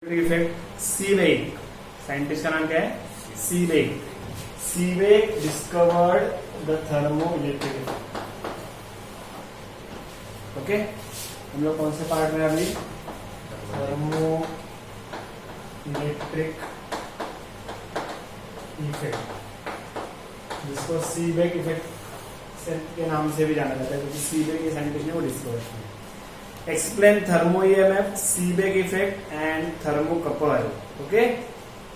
Effect सीवेक, scientist का नाम क्या है? Seebeck. Seebeck discovered the thermoelectric effect. Okay, हम लोग कौन से पार्ट में अभी? थर्मो इलेक्ट्रिक इफेक्ट, जिसको सीवेक इफेक्ट के नाम से भी जाना जाता है, क्योंकि सीवेक के साइंटिस्ट ने वो डिस्कवर किया। Explain thermo EMF, Seebeck effect and thermocouple. Okay,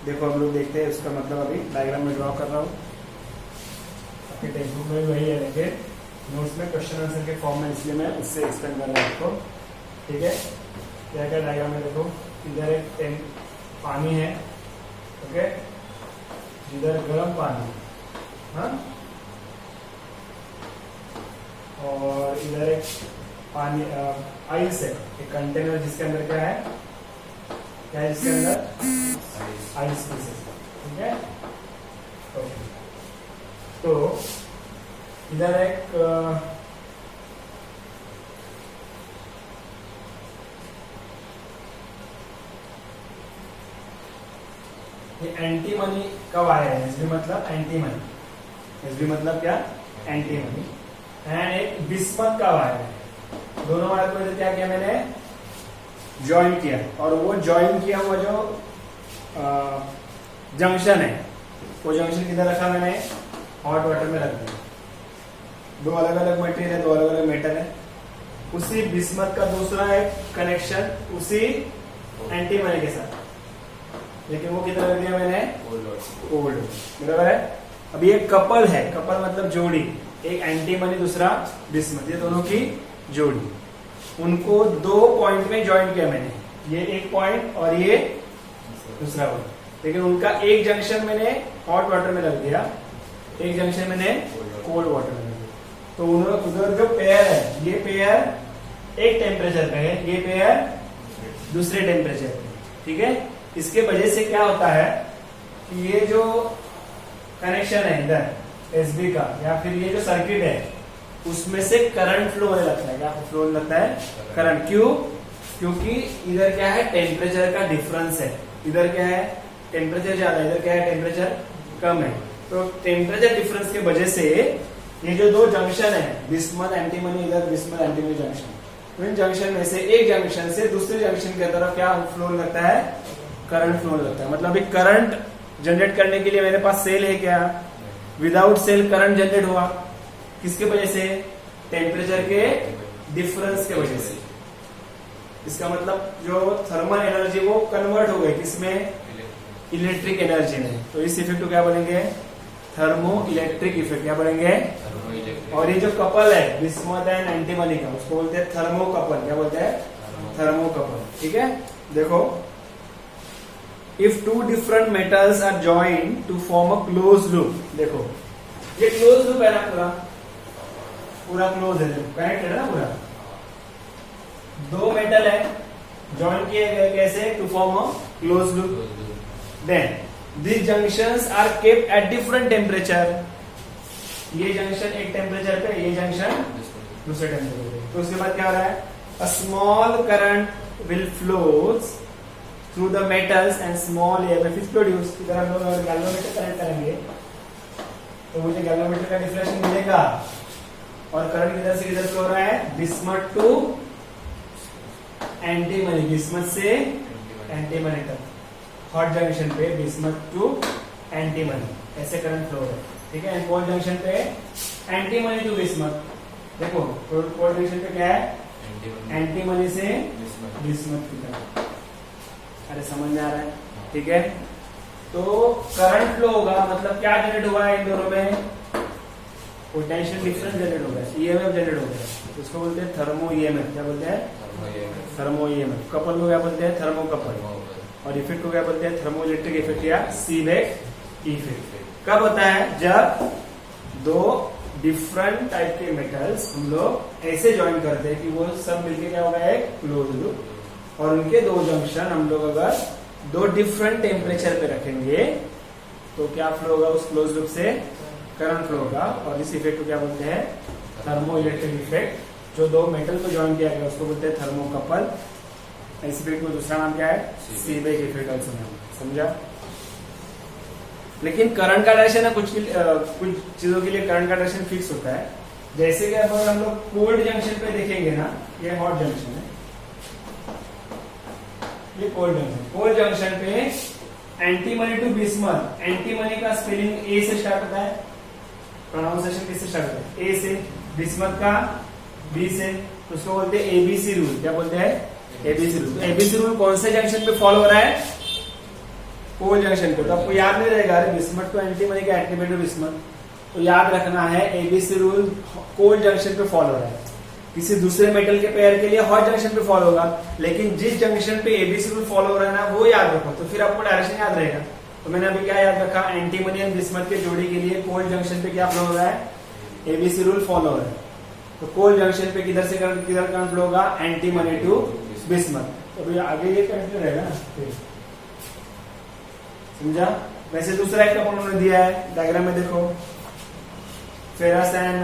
देखो हम लोग देखते हैं उसका मतलब अभी डायग्राम में ड्रॉ कर रहा हूँ। आपके टेक्स्ट बुक में वही है, लेकिन नोट्स में क्वेश्चन आंसर के फॉर्म में, इसलिए मैं उससे एक्सप्लेन कर रहा हूँ आपको। ठीक है, क्या क्या डायग्राम में देखो, इधर एक पानी है, ओके, इधर गर्म पानी, हाँ, और इधर एक पानी आइस है, एक कंटेनर जिसके अंदर क्या है, जिसके अंदर आइस पीसेस। ठीक है, ओके, तो इधर एक ये एंटी मनी का वायर है, एसबी मतलब एंटी मनी, एसबी मतलब क्या? Anti money. एंड एक बिस्मथ का वायर है। दोनों वायर को क्या किया मैंने? ज्वाइन किया, और वो ज्वाइन किया हुआ जो जंक्शन है, वो जंक्शन किधर रखा मैंने? हॉट वाटर में रख दिया। दो अलग अलग मटेरियल है, दो अलग अलग मेटल है। उसी बिस्मथ का दूसरा एक कनेक्शन उसी एंटी मनी के साथ, लेकिन वो किधर रख दिया मैंने? ओल्ड, बराबर है। अभी एक कपल है, कपल मतलब जोड़ी, एक एंटी मनी दूसरा बिस्मथ, ये दोनों की जोड़ी, उनको दो पॉइंट में ज्वाइन किया मैंने, ये एक पॉइंट और ये दूसरा पॉइंट, लेकिन उनका एक जंक्शन मैंने हॉट वाटर में रख दिया, एक जंक्शन मैंने कोल्ड वाटर में रख दिया। तो उन्होंने उधर जो पेयर है, ये पेयर एक टेम्परेचर पे है, ये पेयर दूसरे टेम्परेचर पे। ठीक है, इसके वजह से क्या होता है कि ये जो कनेक्शन है इधर एसबी का, या फिर ये जो सर्किट है, उसमें से करंट फ्लो होने लगता है। क्या फ्लो होने लगता है? करंट। क्यों? क्योंकि इधर क्या है? टेम्परेचर का डिफरेंस है। इधर क्या है? टेम्परेचर ज्यादा, इधर क्या है? टेम्परेचर कम है। तो टेम्परेचर डिफरेंस की वजह से ये जो दो जंक्शन है, बिस्मथ एंटीमनी, इधर बिस्मथ एंटीमनी जंक्शन, तो इन जंक्शन में से एक जंक्शन से दूसरे जंक्शन की तरफ क्या फ्लो होने लगता है? करंट फ्लो होने लगता है। मतलब एक करंट जनरेट करने के लिए मेरे पास सेल है क्या? विदाउट सेल करंट जनरेट हुआ, किसके वजह से? टेम्परेचर के डिफरेंस के वजह से। इसका मतलब जो थर्मल एनर्जी वो कन्वर्ट हो गई किसमें? इलेक्ट्रिक एनर्जी में। तो इस इफेक्ट को क्या बोलेंगे? Thermo electric effect. क्या बोलेंगे? और ये जो कपल है बिस्मथ एंड एंटीमनी का, उसको बोलते हैं थर्मोकपल। क्या बोलते हैं? थर्मोकपल। ठीक है, देखो, if two different metals are joined to form a close loop. देखो, ये क्लोज लूप है ना, पूरा क्लोज है, कनेक्ट है ना पूरा। दो मेटल है, जॉइन किए गए कैसे? To form a close loop. Then these junctions are kept at different temperature. ये जंक्शन एक टेम्परेचर पे, ये जंक्शन दूसरे टेम्परेचर पे। तो उसके बाद क्या हो रहा है? A small current will flows through the metals and small EMF is produced. इधर हम लोग गैल्वेनोमीटर कनेक्ट करेंगे तो मुझे गैल्वेनोमीटर का डिफ्लेक्शन मिलेगा, और करंट किधर से किधर फ्लो हो रहा है? बिस्मथ टू एंटीमनी, बिस्मथ से एंटीमनी तक, हॉट जंक्शन पे बिस्मथ टू एंटीमनी, ऐसे करंट फ्लो हो रहा है। ठीक है, कोल्ड जंक्शन पे एंटीमनी टू बिस्मथ। देखो, कोल्ड जंक्शन पे क्या है? एंटीमनी से बिस्मथ की तरफ। अरे समझ में आ रहा है? ठीक है, तो करंट फ्लो होगा, मतलब क्या जनरेट हुआ है इन दोनों में? पोटेंशियल डिफरेंस जनरेट हो गया, ईएमएफ जनरेट हो गया। उसको बोलते हैं थर्मो ईएमएफ। क्या बोलते हैं? Thermo EMF. कपल को क्या बोलते हैं? थर्मोकपल। और इफेक्ट को क्या बोलते हैं? थर्मो इलेक्ट्रिक इफेक्ट या सीबेक इफेक्ट। कब होता है? जब दो डिफरेंट टाइप के मेटल्स हम लोग ऐसे ज्वाइन करते हैं कि वो सब मिलके क्या होगा? एक क्लोज लूप, और उनके दो जंक्शन हम लोग अगर दो डिफरेंट टेम्परेचर पे रखेंगे तो क्या फ्लो होगा? उस क्लोज लूप से करंट फ्लो होगा। और इस इफेक्ट को क्या बोलते हैं? Thermo electric effect. जो दो मेटल को ज्वाइन किया गया उसको बोलते हैं थर्मोकपल। इस इफेक्ट को दूसरा नाम क्या है, सीबेक इफेक्ट ऑल्सो नाम, समझा। लेकिन करंट का डायरेक्शन है कुछ चीजों के लिए करंट का डायरेक्शन फिक्स होता है। जैसे कि अब हम लोग कोल्ड जंक्शन पे देखेंगे ना, ये हॉट जंक्शन है, ये कोल्ड जंक्शन। कोल्ड जंक्शन पे एंटीमनी टू बिस्मथ, एंटीमनी का स्पेलिंग ए से स्टार्ट होता है, प्रोनाउंसिएशन किससे स्टार्ट होता है, ए से, बिस्मथ का बी से, उसको बोलते हैं एबीसी रूल। क्या बोलते हैं, एबीसी रूल। एबीसी रूल कौन से जंक्शन पे फॉलो हो रहा है, कोल्ड जंक्शन पे। तो आपको याद नहीं रहेगा, अरे बिस्मथ टू एंटीमनी का एंटीमनी टू बिस्मथ, तो याद रखना है एबीसी रूल कोल्ड जंक्शन पे फॉलो हो रहा है। किसी दूसरे मेटल के पेयर के लिए हॉट जंक्शन पे फॉलो होगा, लेकिन जिस जंक्शन पे एबीसी रूल फॉलो हो रहा है ना, वो याद रखो, तो फिर आपको डायरेक्शन याद रहेगा। तो मैंने अभी क्या याद रखा, एंटीमनी एंड बिस्मथ के जोड़ी के लिए कोल्ड जंक्शन पे क्या फ्लो हो रहा है, एबीसी रूल फॉलो हो रहा है। तो कोल्ड जंक्शन पे किधर से किधर करंट फ्लो होगा, एंटीमनी टू बिस्मथ। तो अभी आगे ये करंट रहेगा ना, समझा। वैसे दूसरा एक उन्होंने दिया है डायग्राम में, देखो ferrous and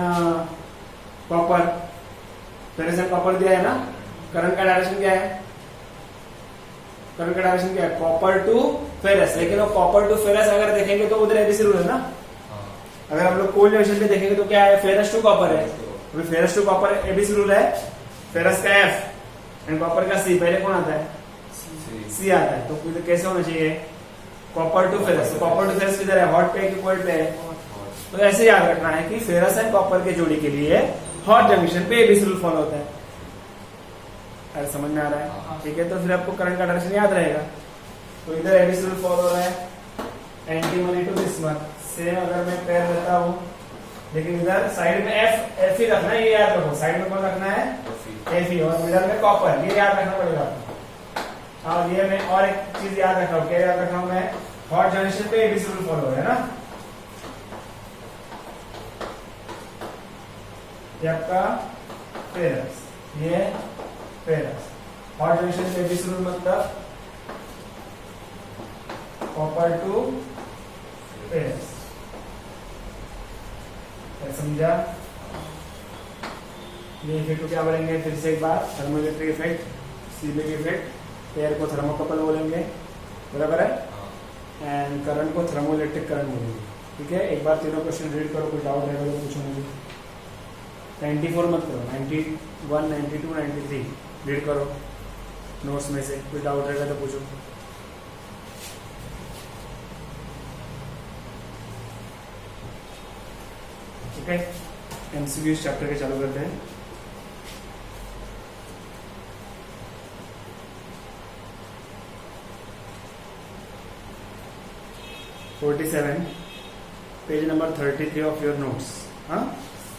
copper, ferrous and copper दिया है ना, करंट का डायरेक्शन क्या है, करंट का डायरेक्शन क्या है, कॉपर टू फेरस। लेकिन वो कॉपर टू फेरस अगर देखेंगे तो उधर एबीसी रूल है ना। अगर हम लोग कोल्ड जंक्शन पे देखेंगे तो क्या है, फेरस टू कॉपर है, अभी ferrous to copper ABC rule है, फेरस का एफ एंड कॉपर का सी, पहले कौन आता है, सी आता है। तो कैसे होना चाहिए, copper to ferrous. Copper to ferrous किधर है, हॉट पे कि कोल्ड पे है। तो ऐसे याद रखना है कि फेरस एंड कॉपर के जोड़ी के लिए हॉट जंक्शन पे एबीसी रूल फॉलो होता है। अरे समझ में आ रहा है, ठीक है। तो फिर आपको करंट का डायरेक्शन याद रहेगा। तो इधर एबीसी रूल फॉलो हो रहा है, एंटीमनी टू बिस्मथ। सेम अगर मैं पेयर लेता हूं, लेकिन इधर साइड में एफ ही रखना है, ये याद रखो। साइड में कौन रखना है, एफ ही, और मिडल में कॉपर, ये याद रखना पड़ेगा आपको। और ये मैं और एक चीज याद रख रहा हूँ, क्या याद रख रहा हूँ मैं, हॉट जंक्शन पे एबीसी रूल फॉलो हो रहा है ना। ये आपका फेरस, ये फेरस। हॉट जंक्शन पे एबीसी रूल मतलब कॉपर टू फेरस, समझा। ये इफेक्ट को क्या बोलेंगे, फिर से एक बार, thermoelectric effect, Seebeck effect, pair को थर्मोकपल बोलेंगे, बराबर है, एंड करंट को थर्मोइलेक्ट्रिक करंट बोलेंगे। ठीक है, एक बार तीनों क्वेश्चन रीड करो, कोई डाउट रहेगा तो पूछो मुझे। 94 मत करो, 91, 92, 93 रीड करो नोट्स में से, कोई डाउट रहेगा तो पूछो। ठीक है, एमसीक्यू इस चैप्टर के चालू करते हैं। Page number 33 of your notes, हाँ,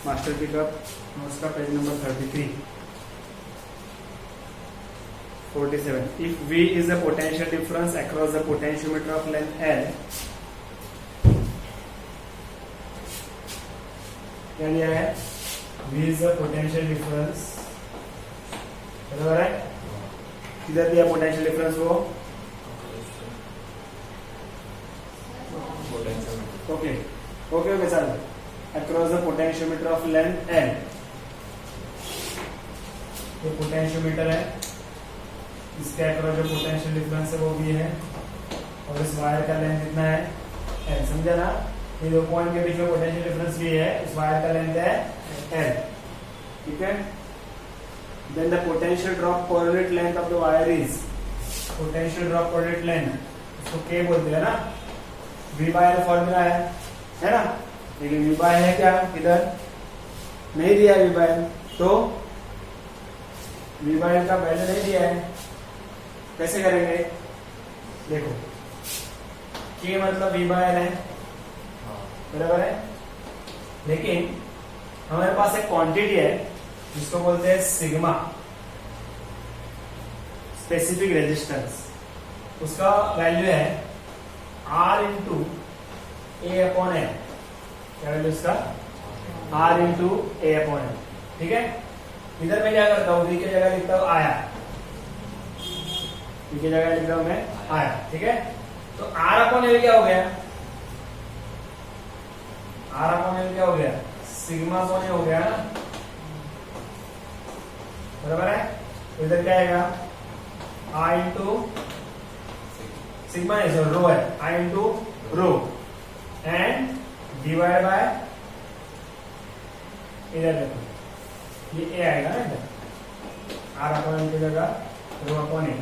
मास्टर की कप नोट्स का page number 33। 47, if V is the potential difference across the potentiometer of length L, क्या लिया है, V is the potential difference, बराबर है, किधर दिया पोटेंशियल डिफरेंस वो, okay okay okay sir, across the potentiometer of length L, ये potentiometer है, इसके अक्रॉस जो पोटेंशियल डिफरेंस है वो भी है, और इस वायर का लेंथ कितना है L, समझा ना। ये दो पॉइंट के बीच में पोटेंशियल डिफरेंस भी है, इस वायर का लेंथ है L, ठीक है। Then the potential drop per unit length of the wire is, potential drop per unit length, इसको K बोलते हैं ना, V बाय फॉर्मूला है ना, लेकिन V बाय है क्या, इधर नहीं दिया V बाय, तो V बाय का वैल्यू नहीं दिया है, कैसे करेंगे, देखो K मतलब V बाय है, बराबर है, लेकिन हमारे पास एक क्वांटिटी है जिसको बोलते हैं सिग्मा, स्पेसिफिक रेजिस्टेंस, उसका वैल्यू है R इंटू ए अपॉन एम, क्या वैल्यू इसका, R इंटू ए अपॉन एम, ठीक है। इधर मैं क्या करता हूँ, V की जगह लिखता हूँ आया, V की जगह लिख रहा हूं मैं आया, ठीक है। तो R अपॉन एल क्या हो गया, R अपॉन एल क्या हो गया, सिग्मा अपॉन ए हो गया ना, बराबर है। तो इधर क्या आएगा, आई इंटू सिग्मा है, सो रो है, I into row and divide by, इधर देखो ये ए आएगा ना इधर, आर अपॉन एन की जगह रो अपॉन ए।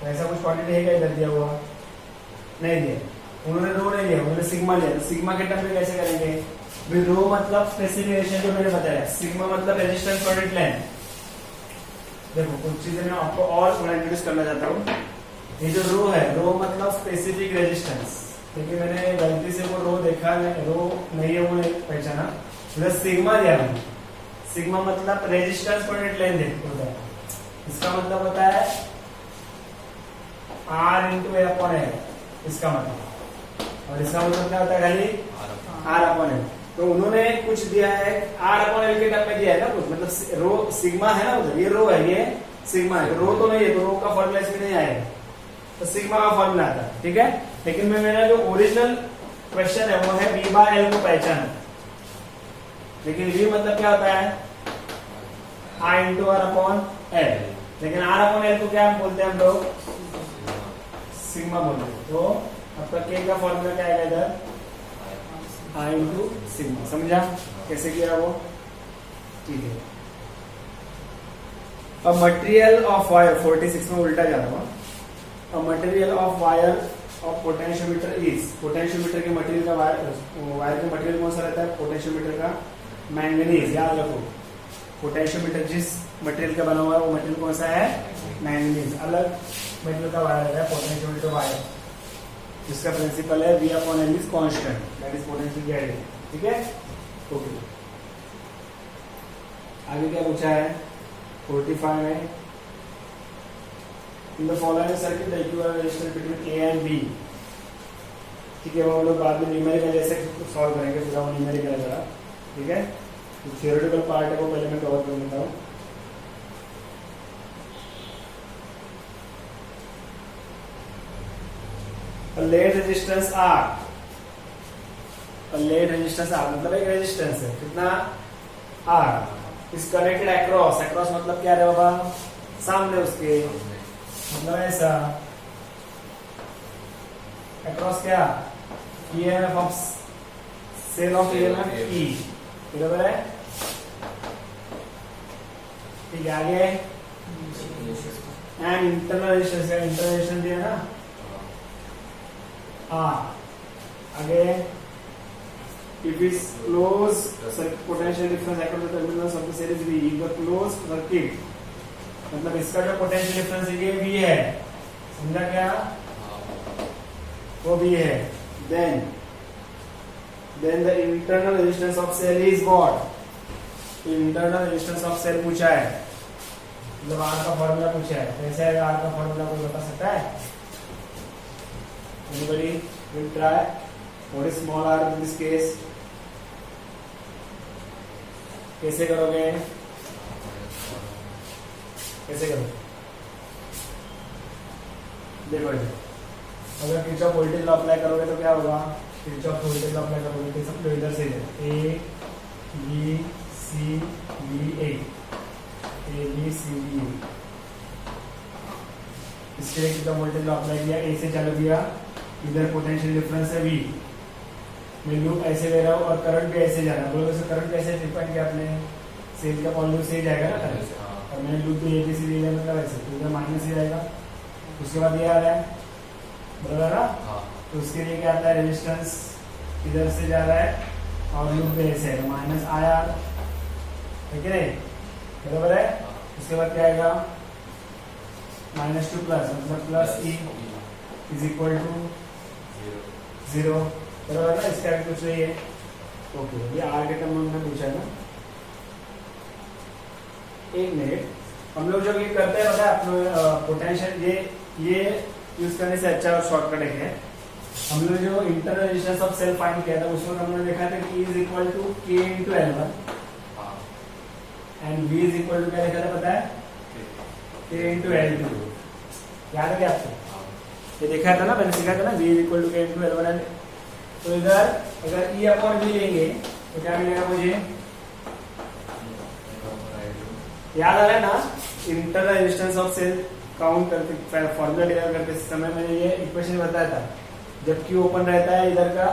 तो ऐसा कुछ क्वांटिटी है क्या इधर दिया हुआ? नहीं दिया, उन्होंने रो नहीं दिया, उन्होंने सिग्मा लिया। तो सिग्मा के टर्म में कैसे करेंगे? भी रो मतलब स्पेसिफिकेशन जो मैंने बताया, सिग्मा मतलब रेजिस्टेंस पर यूनिट लेंथ। देखो कुछ चीजें मैं आपको और थोड़ा इंट्रोड्यूस करना चाहता हूँ। ये जो रो है, रो मतलब स्पेसिफिक रेजिस्टेंस, क्योंकि मैंने गलती से वो रो देखा, रो नहीं है वो नहीं पहचाना, मतलब सिग्मा दिया मैंने। सिग्मा मतलब रेजिस्टेंस पर यूनिट लेंथ होता है, इसका मतलब होता है आर इंटू ए अपॉन ए, इसका मतलब। और इसका मतलब क्या होता है? खाली आर अपॉन एल। तो उन्होंने कुछ दिया है आर अपॉन एल के टर्म में दिया है ना कुछ, मतलब रो सिग्मा है ना उधर, ये रो है, ये सिग्मा है, तो रो तो नहीं है, तो रो का फॉर्मूला इसमें नहीं आएगा, तो सिग्मा का फॉर्मूला आता है, ठीक है। लेकिन मैं मेरा जो ओरिजिनल क्वेश्चन है वो है वी बाय एल को पहचान, लेकिन वी मतलब क्या होता है? I into are upon L. लेकिन आर अपॉन एल को क्या बोलते हैं हम लोग? सिग्मा बोलते हैं। तो आपका के का फॉर्मूला क्या आएगा इधर? आई इंटू सिग्मा। समझा कैसे किया वो? ठीक है। अब मटेरियल ऑफ वायर 46 में उल्टा जा रहा हूं। Material of wire of potentiometer is, potentiometer के मटेरियल का वायर का मटेरियल कौन सा रहता है? पोटेंशियोमीटर का मैंगनीज। याद रखो, पोटेंशियोमीटर जिस मटेरियल का बना हुआ है वो मटेरियल कौन सा है? मैंगनीज। अलग मटेरियल का वायर है पोटेंशियोमीटर वायर, जिसका प्रिंसिपल है V upon L is constant, that is potential gradient, ठीक है। ओके, आगे क्या पूछा है? 45 में in the following circuit the equivalent resistance between A and B, ठीक है। वो हम लोग बाद में न्यूमेरिकल जैसे सॉल्व करेंगे, पूरा वो न्यूमेरिकल है जरा, ठीक है। तो थ्योरेटिकल पार्ट है वो पहले मैं कवर कर लेता हूँ। Lead resistance R, lead resistance R मतलब एक रेजिस्टेंस है, कितना? R is connected across, across मतलब क्या है बाबा? सामने उसके, मतलब ऐसा अक्रॉस क्या? EMF of cell of EMF E, बराबर है, ठीक है। आगे and internal resistance, internal resistance दिया ना आगे, if is close potential difference across the terminals of the series V, if the closed circuit, मतलब इसका जो पोटेंशियल डिफरेंस ये V है, समझा क्या? वो V है। then the internal resistance of cell is what? internal resistance of cell पूछा है, मतलब R का फॉर्मूला पूछा है। कैसे है R का फॉर्मूला, कोई बता सकता है? Anybody will try? What is small r in this case? कैसे करोगे? कैसे करोगे? देखो अगर किरचॉफ वोल्टेज लॉ अप्लाई करोगे तो क्या होगा? किरचॉफ वोल्टेज लॉ अप्लाई करोगे तो सब इधर से A B C D A, A B C D A, इसके लिए किरचॉफ वोल्टेज लॉ अप्लाई किया, A से चालू किया, इधर पोटेंशियल डिफरेंस है V, मैं लूप ऐसे ले रहा हूँ और करंट भी ऐसे जा रहा है। बोलो करंट कैसे डिफाइन किया आपने? सेल का पॉइंट से ही जाएगा ना करंट, और मैंने लूप भी ABC ले लिया, मतलब ऐसे तो इधर माइनस ही जाएगा। उसके बाद ये आ रहा है, बराबर ना? तो उसके लिए क्या आता है? रेजिस्टेंस इधर से जा रहा है और लूप भी ऐसे है, माइनस आया, ठीक है, बराबर है। उसके बाद क्या आएगा? -2 प्लस, मतलब plus E is equal to 0, बराबर ना? इसका भी कुछ नहीं है। ओके, ये आर के टर्म में हमने पूछा ना। एक मिनट, हम लोग जब ये करते हैं पता है अपना पोटेंशियल, ये यूज करने से अच्छा शॉर्टकट है। हम लोग जो internal resistance of cell find किया था उसमें हमने देखा था कि E is equal to K into L1 and V is equal to क्या लिखा था पता है? K into L2। याद है क्या आपको? ये देखा था ना, मैंने सीखा था ना, V is equal to K into L1। तो इधर अगर E अपॉन V लेंगे तो क्या मिलेगा मुझे? याद आ रहा है ना? Internal resistance of cell count करते फॉर्मूला डिराइव करते समय मैंने ये इक्वेशन बताया था, जब Q ओपन रहता है इधर का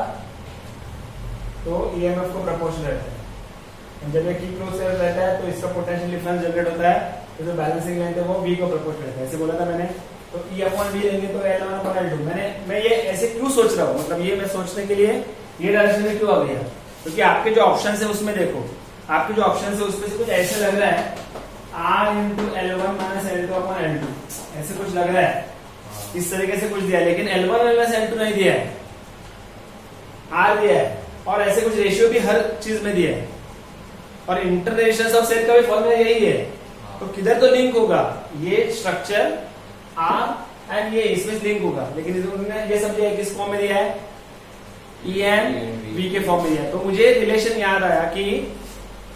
तो EMF को प्रोपोर्शनल रहता है, जब ये Q क्लोज रहता है तो इसका पोटेंशियल डिफरेंस जनरेट होता है, तो जो बैलेंसिंग लेंथ है वो V को प्रोपोर्शनल रहता है, ऐसे बोला था मैंने। तो E अपॉन V लेंगे तो L1/L2। मैं ये ऐसे क्यों सोच रहा हूँ, मतलब ये मैं सोचने के लिए ये डायरेक्शन में क्यों आ गया, क्योंकि आपके जो ऑप्शन है उसमें देखो, आपके जो ऑप्शन है उसमें से कुछ ऐसे लग रहा है R into L1 minus L2/L2, ऐसे कुछ लग रहा है, इस तरीके से कुछ दिया है, लेकिन L1 माइनस L2 नहीं दिया है, R दिया है, और ऐसे कुछ रेशियो भी हर चीज में दिया है, और इंटर रेजिस्टेंस ऑफ सेल का भी फॉर्मूला यही है। तो किधर तो लिंक होगा, ये स्ट्रक्चर R एंड ये इसमें लिंक होगा, लेकिन उन्होंने ये समझा है किस फॉर्म में दिया है, E एंड V के फॉर्म में दिया है। तो मुझे रिलेशन याद आया कि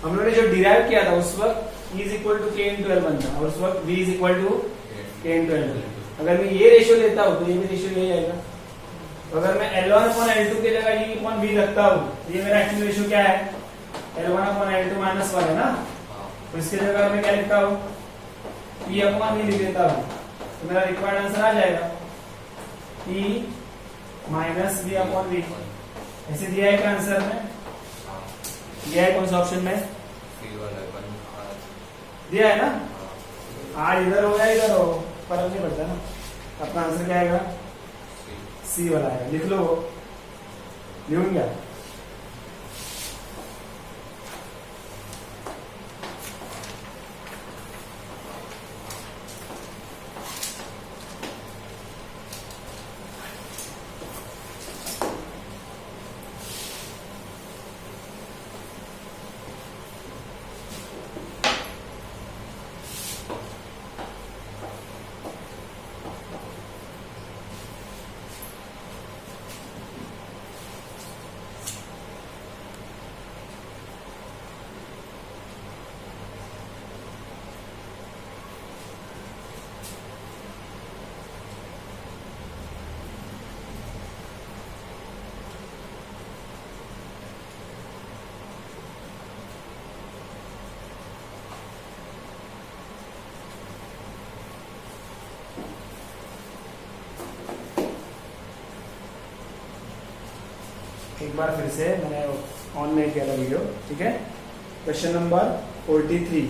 हम लोगों ने जो डिराइव किया था उस वक्त E is equal to K into L1 था, और उस वक्त V is equal to K into L2। अगर मैं ये रेशियो लेता हूँ तो ये भी रेशियो यही आएगा। तो अगर मैं L1/L2 की जगह E/V रखता हूँ, ये मेरा एक्चुअल रेशियो क्या है, L1/L2 माइनस 1 है ना, तो इसकी जगह मैं क्या लिखता हूँ, E/V लिख देता हूँ, तो मेरा रिक्वायर्ड आंसर आ जाएगा E माइनस V/V। ऐसे दिया है क्या आंसर में, दिया है कौन सा ऑप्शन में, दिया है ना, आज इधर हो या इधर हो फर्क नहीं पड़ता ना, अपना आंसर क्या आएगा, C वाला आएगा, लिख लो, लिखूंगा। एक बार फिर से मैंने ऑन नहीं किया था वीडियो, ठीक है। Question number 43,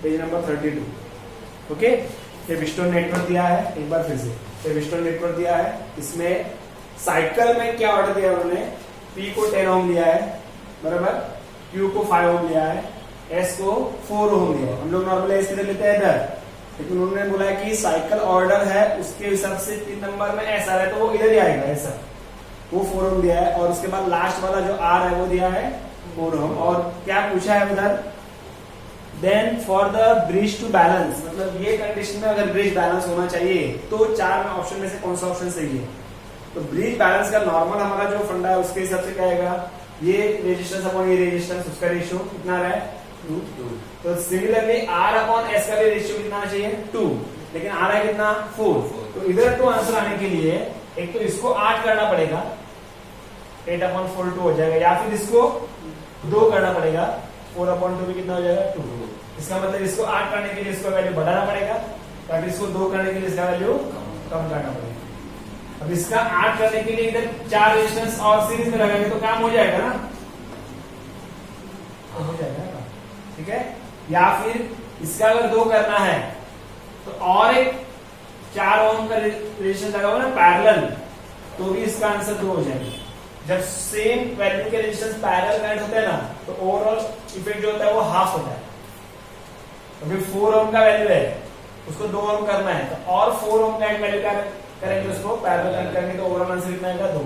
page number 32। Okay, ये विस्टोन नेटवर्क दिया है, एक बार फिर से ये विस्टोन नेटवर्क दिया है, इसमें साइकिल में क्या ऑर्डर दिया उन्होंने, P को 10 ओम लिया है बराबर, Q को 5 ओम लिया है, S को 4 ओम लिया है। हम लोग नॉर्मली S किधर लेते हैं, इधर, लेकिन उन्होंने बोला कि साइकिल ऑर्डर है उसके हिसाब से 3 नंबर में ऐसा है तो वो इधर ही आएगा, ऐसा वो 4 ओम दिया है, और उसके बाद लास्ट वाला जो R है वो दिया है 4 ओम। और क्या पूछा है उधर, then for the bridge to balance, मतलब ये कंडीशन में अगर ब्रिज बैलेंस होना चाहिए तो 4 में ऑप्शन में से कौन सा ऑप्शन सही है। तो ब्रिज बैलेंस का नॉर्मल हमारा जो फंडा है उसके हिसाब से क्या आएगा, ये रेजिस्टेंस अपॉन ये रेजिस्टेंस, उसका रेशियो कितना रहा है 2। तो सिमिलरली R अपॉन S का भी रेशियो कितना चाहिए 2, लेकिन R है कितना 4। तो इधर टू आंसर आने के लिए एक तो इसको 8 करना पड़ेगा, 8/4 2 हो जाएगा, या फिर इसको 2 करना पड़ेगा, 4/2 भी कितना हो जाएगा 2। इसका मतलब इसको 8 करने के लिए इसको वैल्यू बढ़ाना पड़ेगा, या फिर इसको 2 करने के लिए इसका वैल्यू कम करना पड़ेगा। अब इसका 8 करने के लिए इधर 4 रेजिस्टेंस और सीरीज में लगाएंगे तो काम हो जाएगा ना, हो जाएगा ना, ठीक है। या फिर इसका अगर 2 करना है तो और एक 4 ओम का रेजिस्टेंस लगा हुआ ना पैरेलल, तो भी इसका आंसर 2 हो जाएगा। जब सेम वैल्यू के रेजिस्टेंस पैरेलल कनेक्ट होते हैं ना, तो ओवरऑल इफेक्ट जो होता है वो हाफ होता है। तो फिर 4 ओम का वैल्यू है, उसको 2 ओम करना है, तो और 4 ओम का एक वैल्यू क्या करेंगे, उसको पैरेलल कनेक्ट करेंगे, तो ओवरऑल आंसर कितना आएगा 2।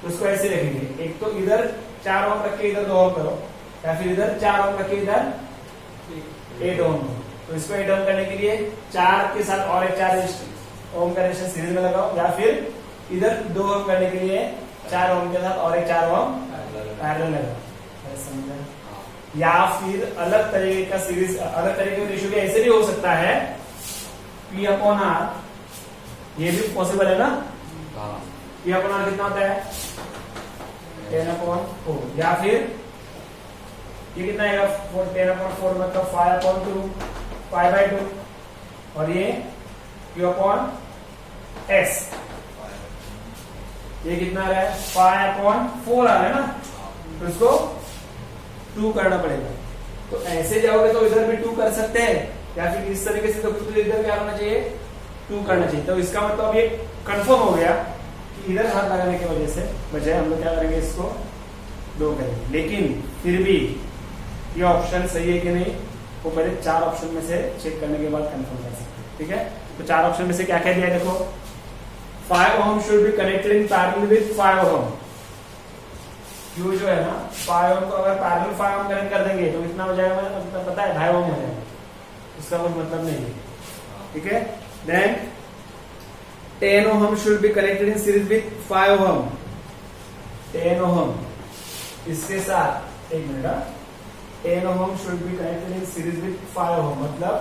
तो उसको ऐसे रखेंगे, एक तो इधर 4 ओम रख के इधर 2 ओम करो, या फिर इधर 4 ओम रख के इधर 8 ओम। तो इसको 8 ओम करने के लिए 4 के साथ और एक 4 ओम का रेजिस्टेंस सीरीज में लगाओ, या फिर इधर 2 ओम करने के लिए 4 ओम के साथ और एक 4 ओम पैरेलल लगाओ, समझा। या फिर अलग तरीके का सीरीज, अलग तरीके का रेशियो भी ऐसे भी हो सकता है, P/R, ये भी पॉसिबल है ना। P/R कितना होता है 10/4, या फिर ये कितना आएगा 10/4 मतलब 5/2, 5/2, और ये Q अपॉन S, ये कितना आ रहा है 5/4 आ रहा है ना, तो इसको 2 करना पड़ेगा। तो ऐसे जाओगे तो इधर भी 2 कर सकते हैं, या फिर इस तरीके से, तो इधर क्या होना चाहिए 2 करना चाहिए। तो इसका मतलब ये कंफर्म हो गया कि इधर हाथ लगाने की वजह से बजाय हम लोग क्या करेंगे, इसको 2 करेंगे। लेकिन फिर भी ये ऑप्शन सही है कि नहीं, वो पहले 4 ऑप्शन में से चेक करने के बाद कंफर्म कर सकते हैं। ठीक है, तो 4 ऑप्शन में से क्या क्या दिया है देखो, 5 ohm should be connected in parallel with 5 ohm. Q जो है ना 5 ओम को अगर पैरेलल 5 ओम कनेक्ट कर देंगे तो कितना हो जाएगा, मतलब पता है 2.5 ओम हो जाएगा, इसका कोई मतलब नहीं है। ठीक है, देन 10 ohm should be connected in series with 5 ohm. 10 ohm इसके साथ, एक minute, 10 ohm should be connected in series with 5 ohm, मतलब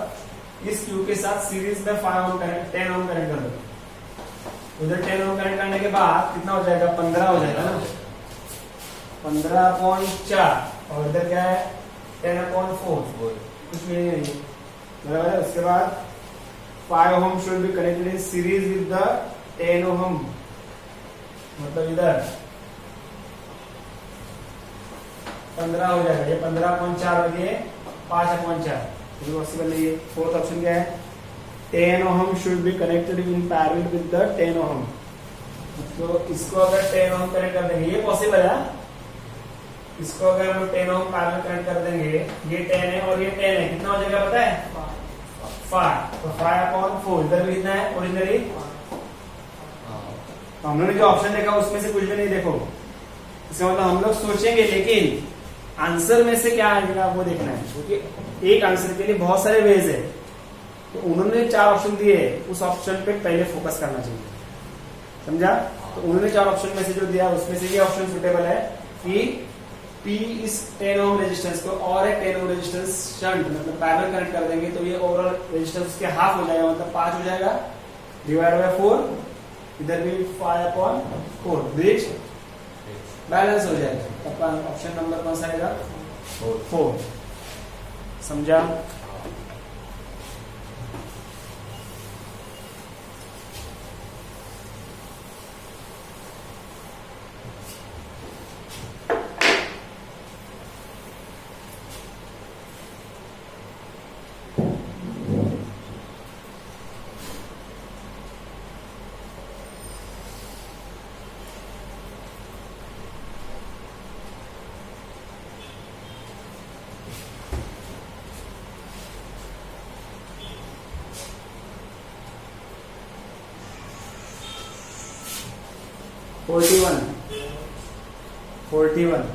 इस Q के साथ सीरीज में 5 ओम कनेक्ट 10 ओम कनेक्ट कर दो। उधर 10 ओम कनेक्ट करने के बाद कितना हो जाएगा, 15 हो जाएगा ना, 15/4, और इधर क्या है 10/4, कुछ भी नहीं है, बराबर है। उसके बाद 5 ohm should be connected in series with the 10 ohm, मतलब इधर 15 हो जाएगा, ये 15/4 और ये 5/4, ये पॉसिबल नहीं है। फोर्थ ऑप्शन क्या है, 10 ohm should be connected in parallel with the 10 ohm, तो इसको अगर 10 ओम कनेक्ट कर देंगे, ये पॉसिबल है। इसको अगर हम 10 ओम पैरेलल कनेक्ट कर देंगे, ये 10 है और ये 10 है, कितना हो जाएगा पता है 5, तो 5/4, इधर भी कितना है ओरिजिनली। तो हम लोगों ने जो ऑप्शन देखा उसमें से कुछ भी नहीं, देखो इसका मतलब हम लोग सोचेंगे, लेकिन आंसर में से क्या आएगा वो देखना है, क्योंकि एक आंसर के लिए बहुत सारे वेज है। तो उन्होंने 4 ऑप्शन दिए, उस ऑप्शन पे पहले फोकस करना चाहिए, समझा। तो उन्होंने 4 ऑप्शन में से जो दिया उसमें से ये ऑप्शन सुटेबल है कि P इस 10 ओम रेजिस्टेंस को और एक 10 ओम रेजिस्टेंस शंट मतलब पैरेलल कनेक्ट कर देंगे, तो ये ओवरऑल रेजिस्टेंस के हाफ हो जाएगा, मतलब 5 हो जाएगा, डिवाइड बाय 4, इधर भी 5/4, ब्रिज बैलेंस हो जाएगा। ऑप्शन नंबर कौन सा आएगा, 4, समझा। Forty-one.